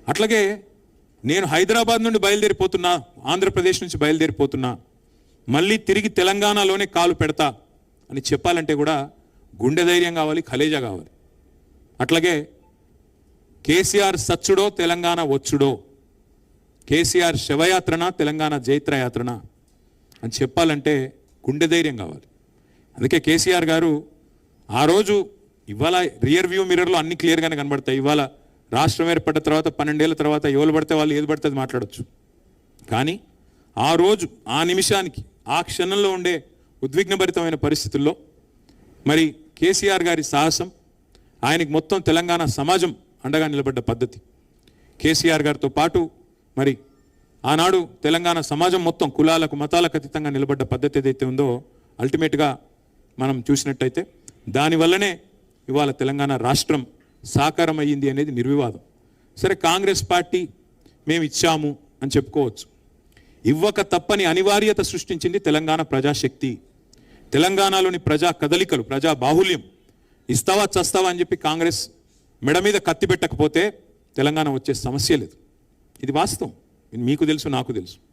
అట్లాగే నేను హైదరాబాద్ నుండి బయలుదేరిపోతున్నా, ఆంధ్రప్రదేశ్ నుంచి బయలుదేరిపోతున్నా, మళ్ళీ తిరిగి తెలంగాణలోనే కాలు పెడతా అని చెప్పాలంటే కూడా గుండె ధైర్యం కావాలి, కలేజా కావాలి. అట్లాగే కేసీఆర్ సచ్చుడో తెలంగాణ వచ్చుడో, కేసీఆర్ శవయాత్రన తెలంగాణ జైత్రయాత్రన అని చెప్పాలంటే గుండె ధైర్యం కావాలి. అందుకే కేసీఆర్ గారు ఆ రోజు, ఇవాళ రియర్ వ్యూ మిర్రర్లో అన్ని క్లియర్గానే కనబడతాయి. ఇవాళ రాష్ట్రం ఏర్పడ్డ తర్వాత 12 ఏళ్ళ తర్వాత ఎవరు పడితే వాళ్ళు ఏది పడితే అది మాట్లాడచ్చు. కానీ ఆ రోజు, ఆ నిమిషానికి, ఆ క్షణంలో ఉండే ఉద్విగ్నభరితమైన పరిస్థితుల్లో మరి కేసీఆర్ గారి సాహసం, ఆయనకి మొత్తం తెలంగాణ సమాజం అండగా నిలబడ్డ పద్ధతి, కేసీఆర్ గారితో పాటు మరి ఆనాడు తెలంగాణ సమాజం మొత్తం కులాలకు మతాలకు అతీతంగా నిలబడ్డ పద్ధతి ఏదైతే ఉందో అల్టిమేట్గా మనం చూసినట్టయితే దానివల్లనే ఇవాళ తెలంగాణ రాష్ట్రం సాకారం అయ్యింది అనేది నిర్వివాదం. సరే, కాంగ్రెస్ పార్టీ మేము ఇచ్చాము అని చెప్పుకోవచ్చు. ఇవ్వక తప్పని అనివార్యత సృష్టించింది తెలంగాణ ప్రజాశక్తి, తెలంగాణలోని ప్రజా కదలికలు, ప్రజా బాహుల్యం. ఇస్తావా చస్తావా అని చెప్పి కాంగ్రెస్ మెడ మీద కత్తి పెట్టకపోతే తెలంగాణ వచ్చే సమస్య లేదు. ఇది వాస్తవం, మీకు తెలుసు, నాకు తెలుసు.